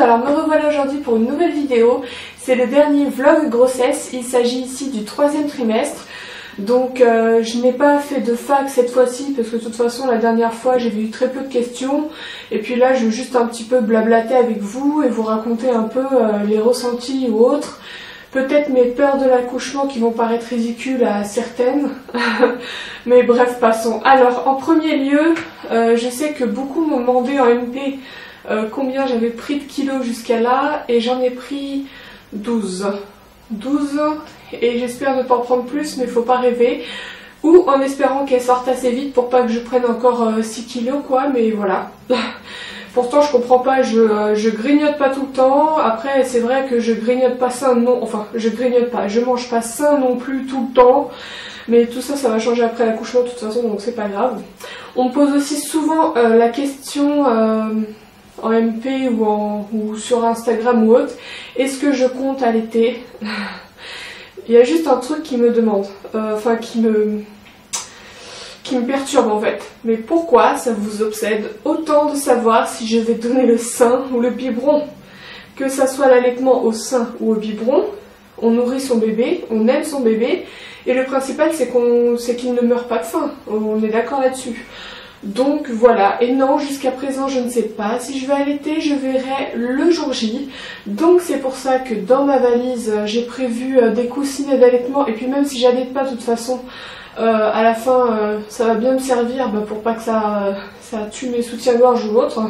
alors me revoilà aujourd'hui pour une nouvelle vidéo. C'est le dernier vlog grossesse, il s'agit ici du 3e trimestre. Donc je n'ai pas fait de fac cette fois-ci parce que de toute façon la dernière fois j'ai eu très peu de questions. Et puis là je veux juste un petit peu blablater avec vous et vous raconter un peu les ressentis ou autres. Peut-être mes peurs de l'accouchement qui vont paraître ridicules à certaines. Mais bref, passons. Alors, en premier lieu, je sais que beaucoup m'ont demandé en MP combien j'avais pris de kilos jusqu'à là. Et j'en ai pris 12. 12. Et j'espère ne pas en prendre plus, mais il faut pas rêver. Ou en espérant qu'elle sorte assez vite pour pas que je prenne encore 6 kilos, quoi. Mais voilà. Pourtant je comprends pas, je grignote pas tout le temps. Après c'est vrai que je grignote pas sain, non, enfin je grignote pas, je mange pas sain non plus tout le temps. Mais tout ça, ça va changer après l'accouchement de toute façon, donc c'est pas grave. On me pose aussi souvent la question en MP ou sur Instagram ou autre, est-ce que je compte allaiter? Il y a juste un truc qui me demande, enfin qui me perturbe en fait. Mais pourquoi ça vous obsède autant de savoir si je vais donner le sein ou le biberon? Que ça soit l'allaitement au sein ou au biberon, on nourrit son bébé, on aime son bébé, et le principal c'est qu'il ne meurt pas de faim, on est d'accord là-dessus. Donc voilà, et non, jusqu'à présent je ne sais pas si je vais allaiter, je verrai le jour J. Donc c'est pour ça que dans ma valise j'ai prévu des coussinets d'allaitement, et puis même si j'allaite pas de toute façon, à la fin ça va bien me servir pour pas que ça tue mes soutiens-gorge ou autre.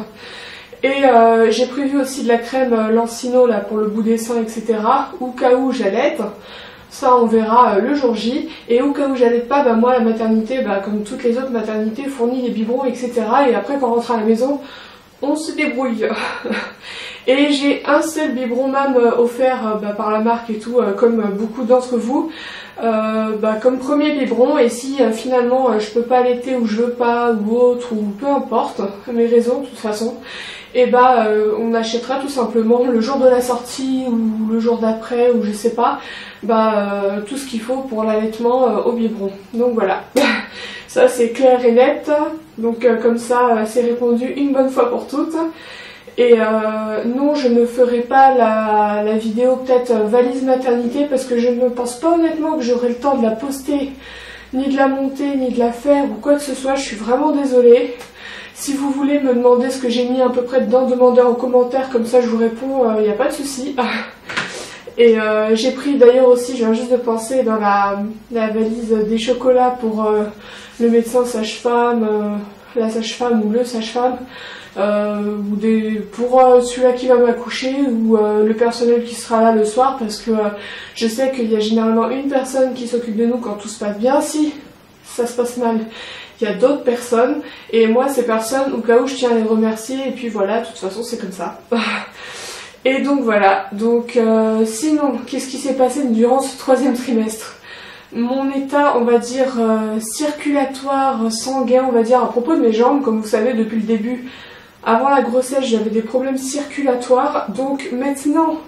Et j'ai prévu aussi de la crème Lancino là pour le bout des seins, etc. Au cas où j'allaite. Ça on verra le jour J. Et au cas où j'allaite pas, moi la maternité, comme toutes les autres maternités, fournit les biberons, etc. Et après quand on rentre à la maison, on se débrouille. Et j'ai un seul biberon MAM offert par la marque et tout, comme beaucoup d'entre vous. Comme premier biberon, et si finalement je peux pas allaiter ou je veux pas ou autre ou peu importe mes raisons de toute façon, et on achètera tout simplement le jour de la sortie ou le jour d'après ou je sais pas, tout ce qu'il faut pour l'allaitement au biberon. Donc voilà, ça c'est clair et net, donc comme ça c'est répondu une bonne fois pour toutes. Et non, je ne ferai pas la vidéo peut-être valise maternité parce que je ne pense pas honnêtement que j'aurai le temps de la poster, ni de la monter, ni de la faire ou quoi que ce soit. Je suis vraiment désolée. Si vous voulez me demander ce que j'ai mis à peu près dedans, demandez en commentaire, comme ça je vous réponds, il n'y a pas de souci. Et j'ai pris d'ailleurs aussi, je viens juste de penser, dans la valise des chocolats pour le médecin sage-femme, la sage-femme ou le sage-femme. Pour celui-là qui va m'accoucher ou le personnel qui sera là le soir, parce que je sais qu'il y a généralement une personne qui s'occupe de nous quand tout se passe bien. Si ça se passe mal, il y a d'autres personnes, et moi ces personnes au cas où je tiens à les remercier, et puis voilà, de toute façon c'est comme ça. Et donc voilà, donc sinon qu'est-ce qui s'est passé durant ce 3e trimestre? Mon état, on va dire, circulatoire, sanguin, on va dire, à propos de mes jambes, comme vous savez depuis le début, avant la grossesse, j'avais des problèmes circulatoires. Donc maintenant,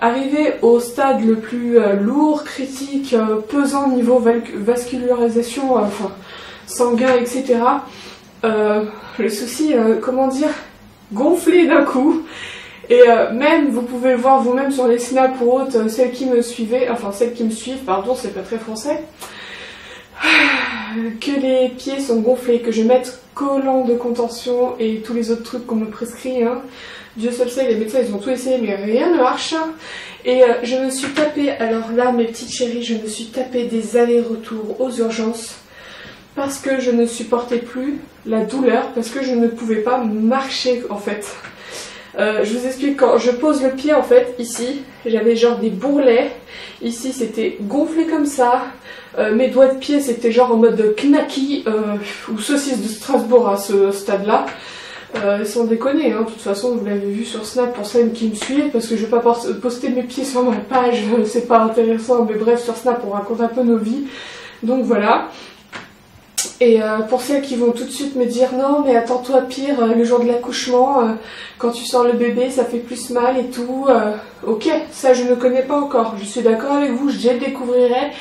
arrivé au stade le plus lourd, critique, pesant niveau vascularisation, sanguin, etc. Le souci, comment dire, gonflé d'un coup. Et même, vous pouvez le voir vous-même sur les snaps ou autres, celles qui me suivaient, pardon, c'est pas très français, que les pieds sont gonflés, que je mette collant de contention et tous les autres trucs qu'on me prescrit, hein. Dieu seul sait, les médecins ils ont tout essayé mais rien ne marche. Et je me suis tapé, alors là mes petites chéries, je me suis tapé des allers-retours aux urgences parce que je ne supportais plus la douleur, parce que je ne pouvais pas marcher en fait. Je vous explique, quand je pose le pied en fait, ici, j'avais genre des bourrelets, ici c'était gonflé comme ça, mes doigts de pied c'était genre en mode knacky ou saucisse de Strasbourg à ce stade-là, sans déconner, hein. De toute façon vous l'avez vu sur Snap pour celles qui me suivent, parce que je vais pas poster mes pieds sur ma page, c'est pas intéressant, mais bref sur Snap on raconte un peu nos vies, donc voilà. Et pour celles qui vont tout de suite me dire non mais attends-toi pire le jour de l'accouchement, quand tu sors le bébé ça fait plus mal et tout, ok, ça je ne connais pas encore, je suis d'accord avec vous, je le découvrirai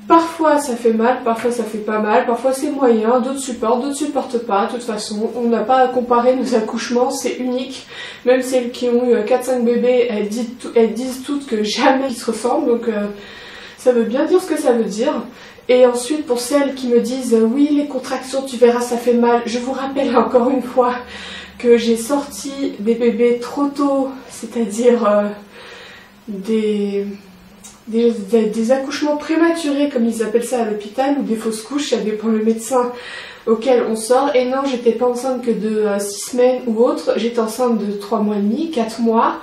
Parfois ça fait mal, parfois ça fait pas mal, parfois c'est moyen, d'autres supportent pas. De toute façon, on n'a pas à comparer nos accouchements, c'est unique. Même celles qui ont eu 4-5 bébés, elles disent toutes que jamais ils se ressemblent, donc ça veut bien dire ce que ça veut dire. Et ensuite, pour celles qui me disent oui, les contractions, tu verras, ça fait mal, je vous rappelle encore une fois que j'ai sorti des bébés trop tôt, c'est-à-dire des accouchements prématurés, comme ils appellent ça à l'hôpital, ou des fausses couches, ça dépend le médecin auquel on sort. Et non, j'étais pas enceinte que de 6 semaines ou autre, j'étais enceinte de 3 mois et demi, 4 mois.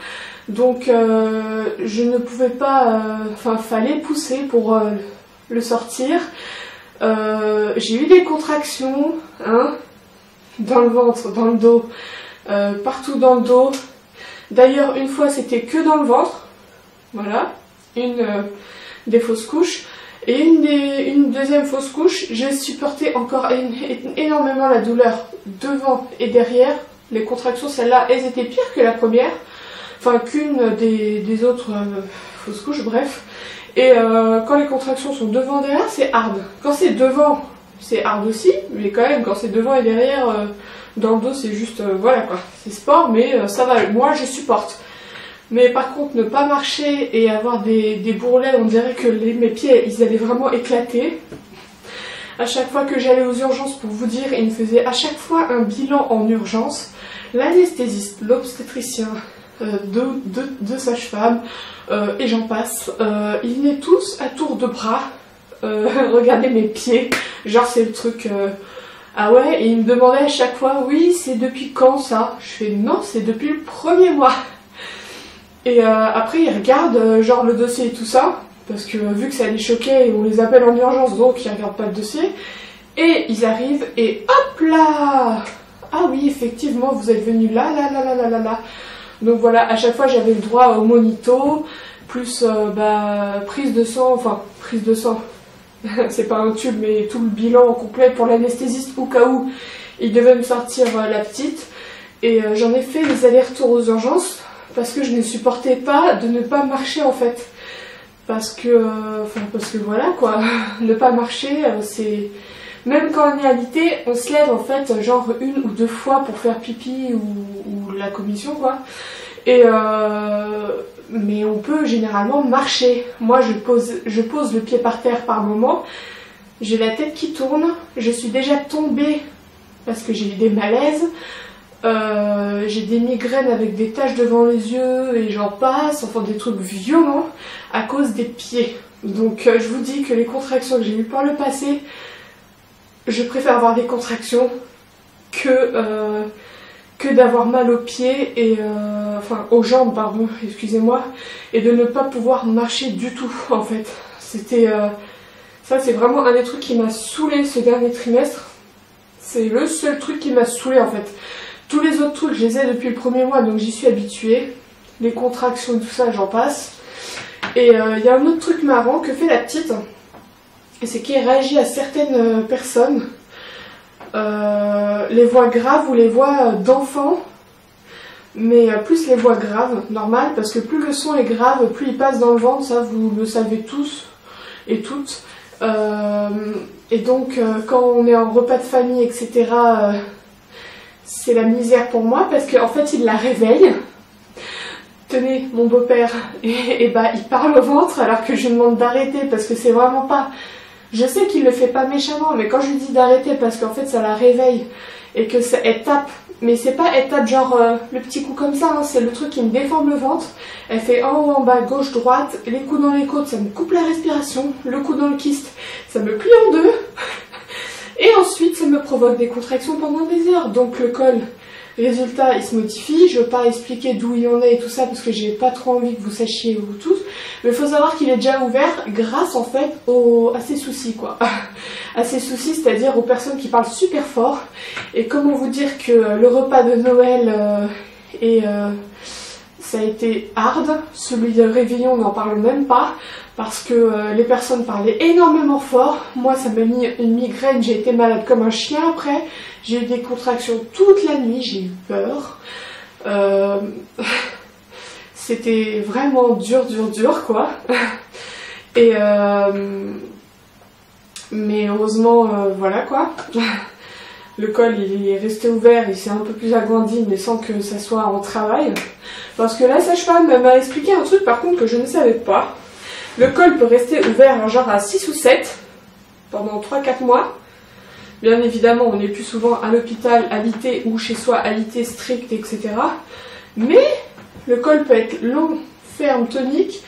Donc je ne pouvais pas, fallait pousser pour le sortir. J'ai eu des contractions, hein, dans le ventre, dans le dos, partout dans le dos. D'ailleurs, une fois c'était que dans le ventre, voilà. Une des fausses couches, et une deuxième fausse couche, j'ai supporté encore énormément la douleur devant et derrière. Les contractions, celles-là, elles étaient pires que la première, enfin qu'une des autres fausses couches, bref. Et quand les contractions sont devant et derrière, c'est hard. Quand c'est devant, c'est hard aussi, mais quand même, quand c'est devant et derrière, dans le dos, c'est juste, voilà quoi, c'est sport, mais ça va, moi je supporte. Mais par contre, ne pas marcher et avoir des bourrelets, on dirait que mes pieds, ils allaient vraiment éclater. À chaque fois que j'allais aux urgences, pour vous dire, ils me faisaient à chaque fois un bilan en urgence. L'anesthésiste, l'obstétricien, deux sages-femmes, et j'en passe. Ils venaient tous à tour de bras regarder mes pieds. Genre, c'est le truc... Ah ouais, et ils me demandaient à chaque fois, oui, c'est depuis quand ça? Je fais, non, c'est depuis le 1er mois. Et après ils regardent genre le dossier et tout ça, parce que vu que ça les choquait, on les appelle en urgence, donc ils regardent pas le dossier. Et ils arrivent et hop là! Ah oui, effectivement, vous êtes venu là. Donc voilà, à chaque fois j'avais le droit au monito, plus prise de sang, c'est pas un tube, mais tout le bilan complet pour l'anesthésiste au cas où il devait me sortir la petite. Et j'en ai fait les allers-retours aux urgences, parce que je ne supportais pas de ne pas marcher en fait. Parce que voilà quoi, ne pas marcher, c'est... Même quand on est alité, on se lève en fait genre 1 ou 2 fois pour faire pipi ou la commission quoi. Et mais on peut généralement marcher. Moi je pose le pied par terre par moment, j'ai la tête qui tourne, je suis déjà tombée parce que j'ai eu des malaises. J'ai des migraines avec des taches devant les yeux et j'en passe, enfin des trucs violents à cause des pieds. Donc je vous dis que les contractions que j'ai eues par le passé, je préfère avoir des contractions que d'avoir mal aux pieds et aux jambes pardon, excusez-moi, et de ne pas pouvoir marcher du tout en fait. C'était ça, c'est vraiment un des trucs qui m'a saoulée ce dernier trimestre. C'est le seul truc qui m'a saoulée en fait. Tous les autres trucs, je les ai depuis le 1er mois, donc j'y suis habituée. Les contractions et tout ça, j'en passe. Et il y a un autre truc marrant que fait la petite, c'est qu'elle réagit à certaines personnes. Les voix graves ou les voix d'enfants, mais plus les voix graves, normal, parce que plus le son est grave, plus il passe dans le ventre, ça vous le savez tous et toutes. Et donc, quand on est en repas de famille, etc., c'est la misère pour moi parce qu'en fait il la réveille. Tenez, mon beau-père, et il parle au ventre alors que je lui demande d'arrêter parce que c'est vraiment pas... Je sais qu'il le fait pas méchamment, mais quand je lui dis d'arrêter parce qu'en fait ça la réveille et que elle tape, mais c'est pas elle tape genre le petit coup comme ça, hein, c'est le truc qui me déforme le ventre. Elle fait en haut, en bas, gauche, droite, les coups dans les côtes, ça me coupe la respiration, le coup dans le kyste, ça me plie en deux. Et ensuite, ça me provoque des contractions pendant des heures. Donc le col, résultat, il se modifie. Je ne veux pas expliquer d'où il en est et tout ça parce que j'ai pas trop envie que vous sachiez vous tous. Mais il faut savoir qu'il est déjà ouvert grâce en fait à ses soucis quoi. À ses soucis, c'est-à-dire aux personnes qui parlent super fort. Et comment vous dire que le repas de Noël ça a été hard. Celui de réveillon, on n'en parle même pas. Parce que les personnes parlaient énormément fort. Moi, ça m'a mis une migraine, j'ai été malade comme un chien après. J'ai eu des contractions toute la nuit, j'ai eu peur. C'était vraiment dur quoi. Et Mais heureusement, voilà quoi. Le col il est resté ouvert, il s'est un peu plus agrandi, mais sans que ça soit en travail. Parce que la sage-femme m'a expliqué un truc par contre que je ne savais pas. Le col peut rester ouvert genre à 6 ou 7 pendant 3-4 mois. Bien évidemment, on est plus souvent à l'hôpital alité ou chez soi alité strict, etc. Mais le col peut être long, ferme, tonique,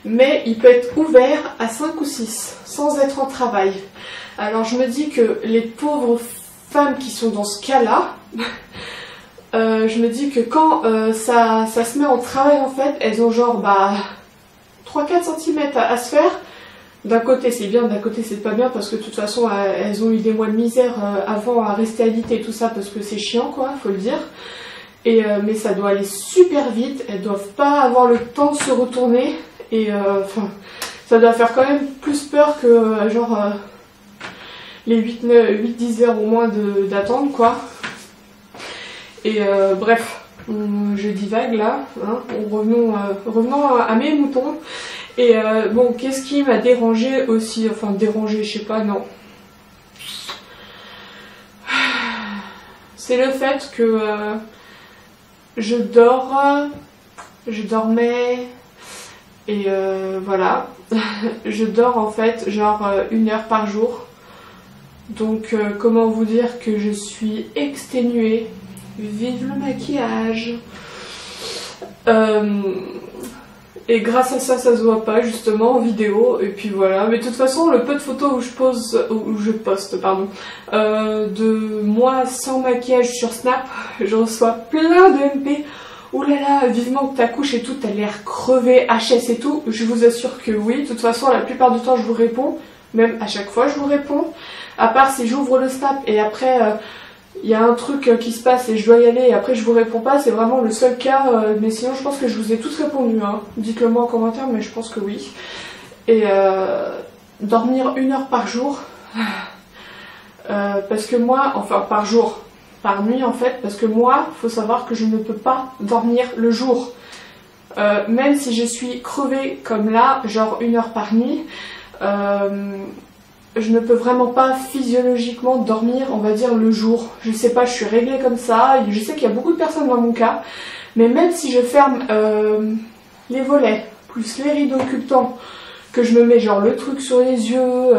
mais il peut être ouvert à 5 ou 6 sans être en travail. Alors je me dis que les pauvres femmes qui sont dans ce cas-là, je me dis que quand ça se met en travail en fait, elles ont genre 3-4 cm à se faire. D'un côté c'est bien, d'un côté c'est pas bien parce que de toute façon elles ont eu des mois de misère avant à rester alitées et tout ça parce que c'est chiant quoi, faut le dire. Et, mais ça doit aller super vite, elles doivent pas avoir le temps de se retourner et ça doit faire quand même plus peur que genre les 8-10 heures au moins d'attente quoi. Et bref, je divague là, hein. Revenons à mes moutons. Et bon, qu'est-ce qui m'a dérangé aussi, enfin dérangé, je sais pas, non. C'est le fait que je dormais, et voilà, je dors en fait genre 1 heure par jour. Donc comment vous dire que je suis exténuée, vive le maquillage. Et grâce à ça, ça se voit pas justement en vidéo. Et puis voilà. Mais de toute façon, le peu de photos où je poste, de moi sans maquillage sur Snap, je reçois plein de MP. Oh là là, vivement que t'accouches et tout, t'as l'air crevé, HS et tout. Je vous assure que oui. De toute façon, la plupart du temps, je vous réponds. Même à chaque fois, je vous réponds. À part si j'ouvre le Snap et après... il y a un truc qui se passe et je dois y aller et après je vous réponds pas, c'est vraiment le seul cas, mais sinon je pense que je vous ai tous répondu, hein. Dites-le moi en commentaire, mais je pense que oui. Et dormir 1 heure par jour, parce que moi, enfin par jour, par nuit en fait, parce que moi, faut savoir que je ne peux pas dormir le jour. Même si je suis crevée comme là, genre 1 heure par nuit, je ne peux vraiment pas physiologiquement dormir, on va dire, le jour. Je sais pas, je suis réglée comme ça. Je sais qu'il y a beaucoup de personnes dans mon cas. Mais même si je ferme les volets, plus les rideaux occultants, que je me mets genre le truc sur les yeux,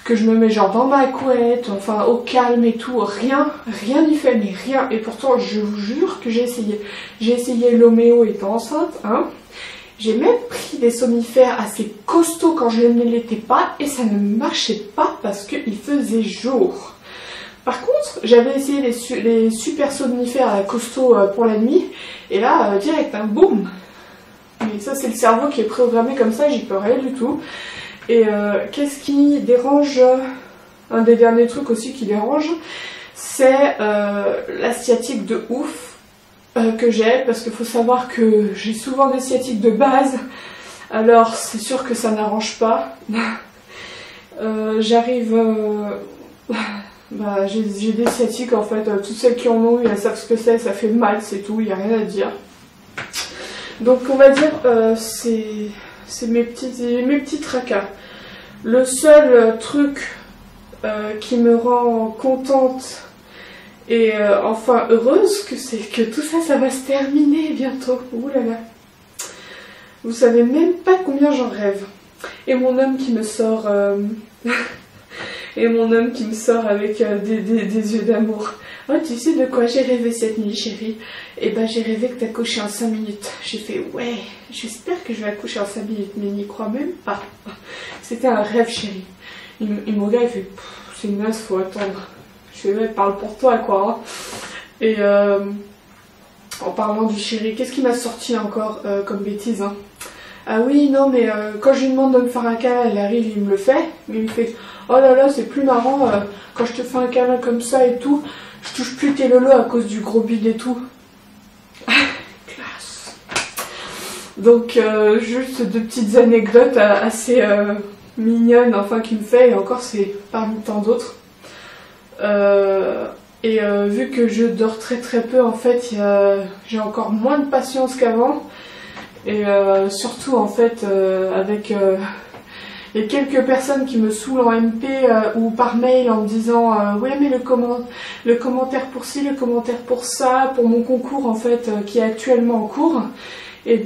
que je me mets genre dans ma couette, enfin au calme et tout, rien n'y fait, mais rien. Et pourtant, je vous jure que j'ai essayé. J'ai essayé l'homéo étant enceinte, hein. J'ai même pris des somnifères assez costauds quand je ne l'étais pas et ça ne marchait pas parce qu'il faisait jour. Par contre, j'avais essayé les super somnifères costauds pour la nuit et là, direct, hein, boum. Mais ça, c'est le cerveau qui est programmé comme ça, j'y peux rien du tout. Et qu'est-ce qui dérange? Un des derniers trucs aussi qui dérange, c'est la sciatique de ouf. Que j'ai, parce qu'il faut savoir que j'ai souvent des sciatiques de base, alors c'est sûr que ça n'arrange pas. J'arrive... j'ai des sciatiques en fait, toutes celles qui en ont eu, elles savent ce que c'est, ça fait mal, c'est tout, il n'y a rien à dire. Donc on va dire, c'est mes petits tracas. Le seul truc qui me rend contente et enfin heureuse que c'est que tout ça, ça va se terminer bientôt. Ouh là là. Vous savez même pas combien j'en rêve. Et mon homme qui me sort et mon homme qui me sort avec des yeux d'amour. Oh, tu sais de quoi j'ai rêvé cette nuit, chérie? Eh ben j'ai rêvé que t'accouchais en 5 minutes. J'ai fait ouais, j'espère que je vais accoucher en 5 minutes, mais il n'y croit même pas. C'était un rêve, chérie. Il me regarde, il fait c'est une naze, faut attendre. Je fais ouais, parle pour toi quoi. Hein. Et en parlant du chéri, qu'est-ce qui m'a sorti encore comme bêtise, hein? Ah oui, non mais quand je lui demande de me faire un câlin, il arrive, il me le fait. Mais il me fait oh là là, c'est plus marrant quand je te fais un câlin comme ça et tout, je touche plus tes lolos à cause du gros bide et tout. Classe. Donc juste 2 petites anecdotes assez mignonnes, enfin qu'il me fait, et encore c'est parmi tant d'autres. Vu que je dors très peu en fait, j'ai encore moins de patience qu'avant. Et surtout en fait avec et quelques personnes qui me saoulent en MP ou par mail en me disant ouais mais le commentaire pour ci, le commentaire pour ça, pour mon concours en fait qui est actuellement en cours, et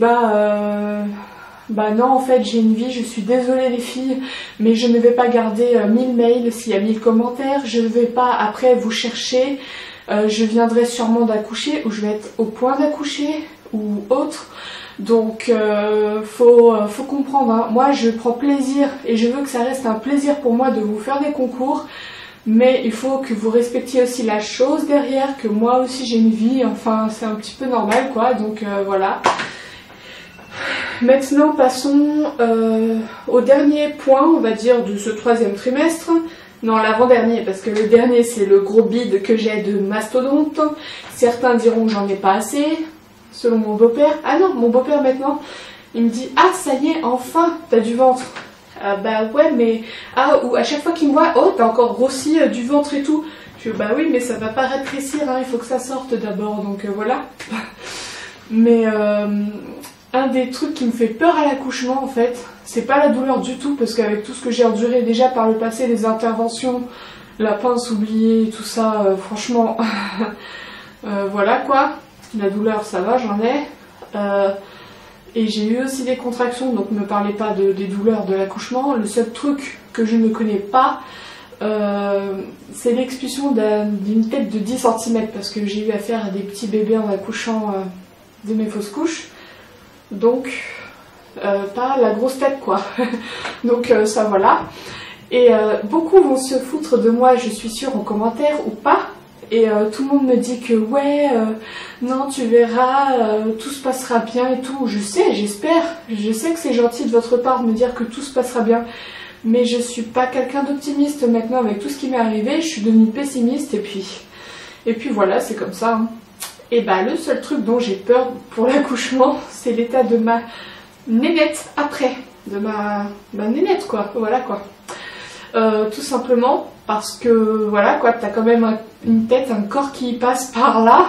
bah non, en fait j'ai une vie, je suis désolée les filles, mais je ne vais pas garder 1000 mails s'il y a 1000 commentaires, je ne vais pas après vous chercher, je viendrai sûrement d'accoucher ou je vais être au point d'accoucher ou autre, donc faut comprendre, hein. Moi je prends plaisir et je veux que ça reste un plaisir pour moi de vous faire des concours, mais il faut que vous respectiez aussi la chose derrière, que moi aussi j'ai une vie, enfin c'est un petit peu normal quoi, donc voilà. Maintenant passons au dernier point, on va dire, de ce 3e trimestre. Non, l'avant-dernier, parce que le dernier c'est le gros bide que j'ai de mastodonte. Certains diront que j'en ai pas assez, selon mon beau-père. Ah non, mon beau-père maintenant, il me dit « Ah ça y est, enfin, t'as du ventre ». Bah ouais, mais... Ah, ou à chaque fois qu'il me voit « Oh, t'as encore grossi du ventre et tout ». Je dis « Bah oui, mais ça va pas rétrécir, hein, il faut que ça sorte d'abord, donc voilà ». Mais... un des trucs qui me fait peur à l'accouchement en fait, c'est pas la douleur du tout, parce qu'avec tout ce que j'ai enduré déjà par le passé, les interventions, la pince oubliée, tout ça, franchement, voilà quoi, la douleur ça va, j'en ai. Et j'ai eu aussi des contractions, donc ne me parlez pas des douleurs de l'accouchement. Le seul truc que je ne connais pas, c'est l'expulsion d'une tête de 10 cm, parce que j'ai eu affaire à des petits bébés en accouchant de mes fausses couches. Donc pas la grosse tête quoi. Donc ça voilà. Et beaucoup vont se foutre de moi, je suis sûre, en commentaire ou pas. Et tout le monde me dit que ouais, non tu verras, tout se passera bien et tout. Je sais, j'espère, je sais que c'est gentil de votre part de me dire que tout se passera bien. Mais je suis pas quelqu'un d'optimiste maintenant avec tout ce qui m'est arrivé, je suis devenue pessimiste et puis voilà, c'est comme ça. Hein. Et bah le seul truc dont j'ai peur pour l'accouchement, c'est l'état de ma nénette après, de ma nénette quoi, voilà quoi. Tout simplement parce que voilà quoi, t'as quand même une tête, un corps qui passe par là,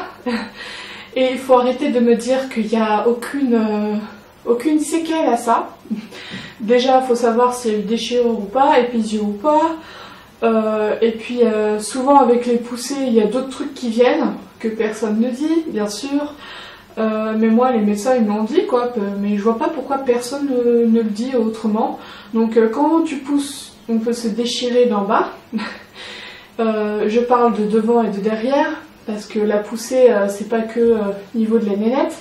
et il faut arrêter de me dire qu'il n'y a aucune séquelle à ça. Déjà il faut savoir s'il y a eu déchirure ou pas, épisio ou pas, et puis souvent avec les poussées il y a d'autres trucs qui viennent, que personne ne dit, bien sûr, mais moi les médecins ils me l'ont dit quoi, mais je vois pas pourquoi personne ne le dit autrement. Donc quand tu pousses, on peut se déchirer d'en bas. Je parle de devant et de derrière, parce que la poussée c'est pas que niveau de la nénette,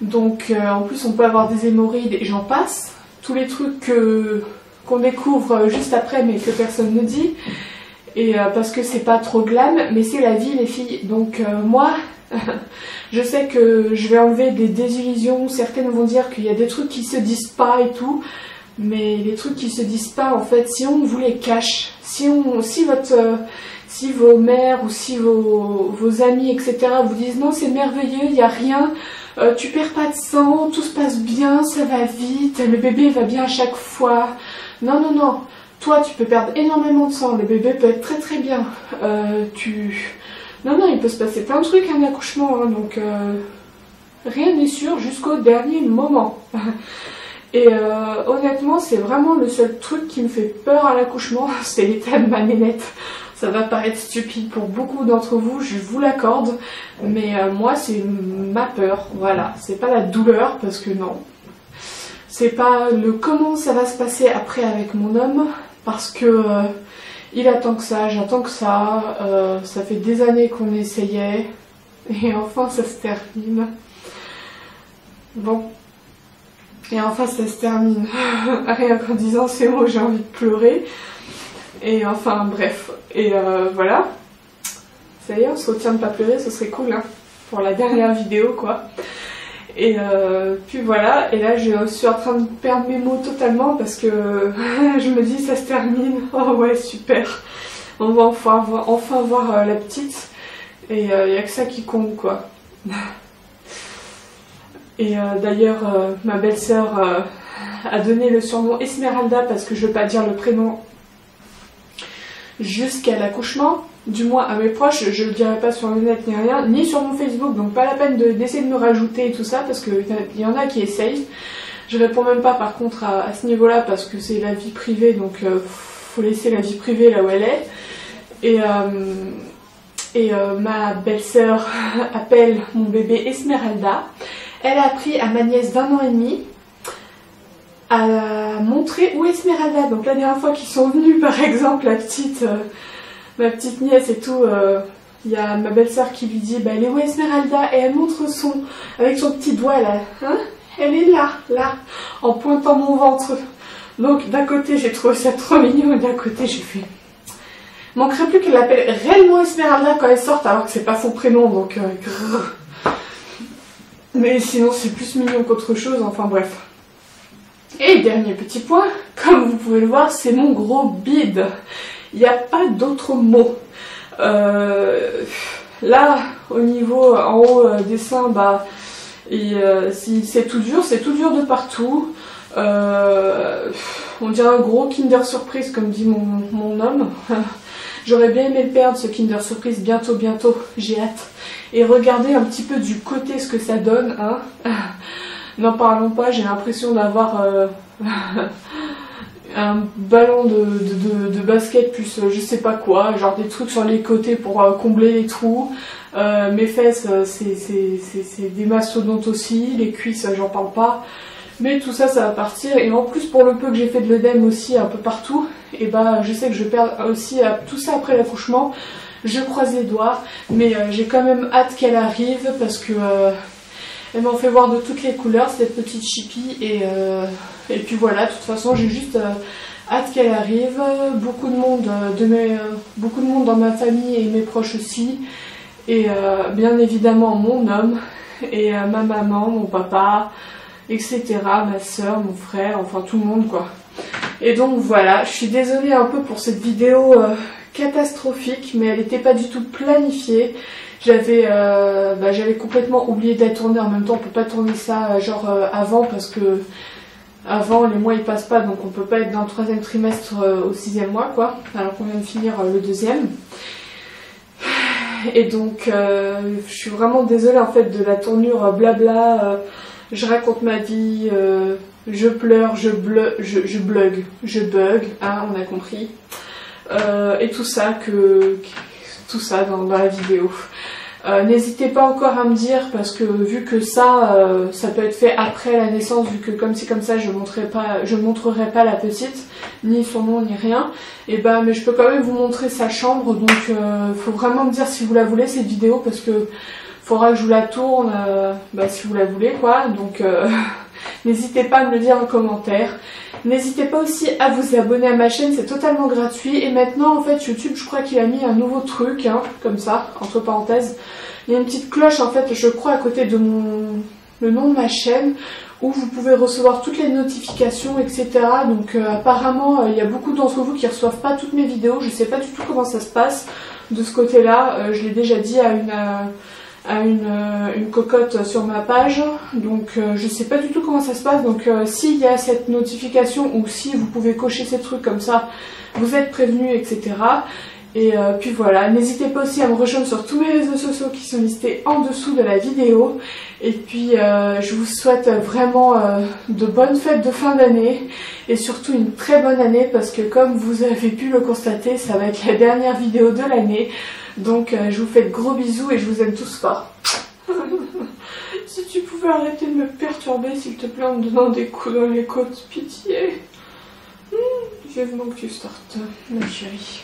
donc en plus on peut avoir des hémorroïdes et j'en passe, tous les trucs qu'on découvre juste après mais que personne ne dit. Et parce que c'est pas trop glam, mais c'est la vie les filles. Donc moi, je sais que je vais enlever des désillusions. Certaines vont dire qu'il y a des trucs qui se disent pas et tout. Mais les trucs qui se disent pas, en fait, si on vous les cache, si vos mères ou si vos amis, etc. vous disent non c'est merveilleux, il n'y a rien, tu perds pas de sang, tout se passe bien, ça va vite, le bébé va bien à chaque fois. Non, non, non. Toi, tu peux perdre énormément de sang, le bébé peut être très très bien. Non, non, il peut se passer plein de trucs à un accouchement, hein, donc rien n'est sûr jusqu'au dernier moment. Et honnêtement, c'est vraiment le seul truc qui me fait peur à l'accouchement, c'est l'état de ma nénette. Ça va paraître stupide pour beaucoup d'entre vous, je vous l'accorde, mais moi c'est ma peur, voilà. C'est pas la douleur, parce que non. C'est pas le comment ça va se passer après avec mon homme, parce que il attend que ça, j'attends que ça, ça fait des années qu'on essayait, et enfin ça se termine. Bon. Et enfin ça se termine. Rien qu'en disant ces mots, j'ai envie de pleurer. Et enfin bref. Et voilà. Ça y est, on se retient de pas pleurer, ce serait cool, hein, pour la dernière vidéo quoi. Et puis voilà, et là je suis en train de perdre mes mots totalement parce que je me dis ça se termine, oh ouais super, on va enfin voir la petite, et il n'y a que ça qui compte quoi. Et d'ailleurs ma belle-sœur a donné le surnom Esmeralda parce que je veux pas dire le prénom jusqu'à l'accouchement. Du moins à mes proches, je le dirai pas sur le net ni rien, ni sur mon Facebook, donc pas la peine d'essayer de me rajouter et tout ça, parce qu'il y en a qui essayent. Je réponds même pas par contre à ce niveau-là parce que c'est la vie privée, donc faut laisser la vie privée là où elle est. Et ma belle-sœur appelle mon bébé Esmeralda. Elle a appris à ma nièce d'1 an et demi à montrer où est Esmeralda. Donc la dernière fois qu'ils sont venus, par exemple, ma petite nièce et tout, il y a ma belle-sœur qui lui dit bah, elle est où Esmeralda, et elle montre avec son petit doigt là, hein, elle est là, en pointant mon ventre. Donc d'un côté j'ai trouvé ça trop mignon et d'un côté j'ai fait manquerait plus qu'elle l'appelle réellement Esmeralda quand elle sort, alors que c'est pas son prénom, donc mais sinon c'est plus mignon qu'autre chose, enfin bref. Et dernier petit point, comme vous pouvez le voir, c'est mon gros bide. Il n'y a pas d'autre mot. Là, au niveau en haut des seins, bah, c'est tout dur de partout. On dirait un gros Kinder Surprise, comme dit mon homme. J'aurais bien aimé le perdre, ce Kinder Surprise, bientôt, j'ai hâte. Et regardez un petit peu du côté ce que ça donne, hein. N'en parlons pas, j'ai l'impression d'avoir un ballon de basket plus je sais pas quoi, genre des trucs sur les côtés pour combler les trous. Mes fesses, c'est des mastodontes aussi, les cuisses, j'en parle pas. Mais tout ça, ça va partir. Et en plus, pour le peu que j'ai fait de l'œdème aussi un peu partout, et bah je sais que je perds aussi tout ça après l'accouchement. Je croise les doigts, mais j'ai quand même hâte qu'elle arrive parce que elle m'en fait voir de toutes les couleurs, cette petite chipie, et puis voilà, de toute façon j'ai juste hâte qu'elle arrive. Beaucoup de monde dans ma famille et mes proches aussi, et bien évidemment mon homme, et ma maman, mon papa, etc., ma soeur, mon frère, enfin tout le monde quoi. Et donc voilà, je suis désolée un peu pour cette vidéo catastrophique, mais elle n'était pas du tout planifiée. J'avais complètement oublié d'être tournée. En même temps, on peut pas tourner ça avant, parce que avant les mois ils passent pas, donc on peut pas être dans le 3e trimestre au 6e mois quoi, alors qu'on vient de finir le 2e. Et donc je suis vraiment désolée en fait de la tournure blabla. Je raconte ma vie, je pleure, je bug, hein, on a compris. Et tout ça dans la vidéo. N'hésitez pas encore à me dire, parce que vu que ça peut être fait après la naissance, vu que comme c'est comme ça, je montrerai pas la petite, ni son nom, ni rien. Et bah, mais je peux quand même vous montrer sa chambre, donc faut vraiment me dire si vous la voulez cette vidéo, parce que faudra que je vous la tourne, si vous la voulez quoi. Donc n'hésitez pas à me le dire en commentaire. N'hésitez pas aussi à vous abonner à ma chaîne, c'est totalement gratuit. Et maintenant en fait YouTube, je crois qu'il a mis un nouveau truc, hein, comme ça, entre parenthèses. Il y a une petite cloche en fait, je crois à côté de le nom de ma chaîne, où vous pouvez recevoir toutes les notifications, etc. Donc apparemment il y a beaucoup d'entre vous qui reçoivent pas toutes mes vidéos. Je sais pas du tout comment ça se passe de ce côté là. Je l'ai déjà dit à une cocotte sur ma page, donc je sais pas du tout comment ça se passe. Donc s'il y a cette notification, ou si vous pouvez cocher ces trucs comme ça, vous êtes prévenus, etc. Et puis voilà, n'hésitez pas aussi à me rejoindre sur tous mes réseaux sociaux qui sont listés en dessous de la vidéo. Et puis je vous souhaite vraiment de bonnes fêtes de fin d'année, et surtout une très bonne année, parce que comme vous avez pu le constater, ça va être la dernière vidéo de l'année. Donc je vous fais de gros bisous et je vous aime tous fort. Si tu pouvais arrêter de me perturber s'il te plaît en me donnant des coups dans les côtes, pitié. Vivement que tu sortes, ma chérie.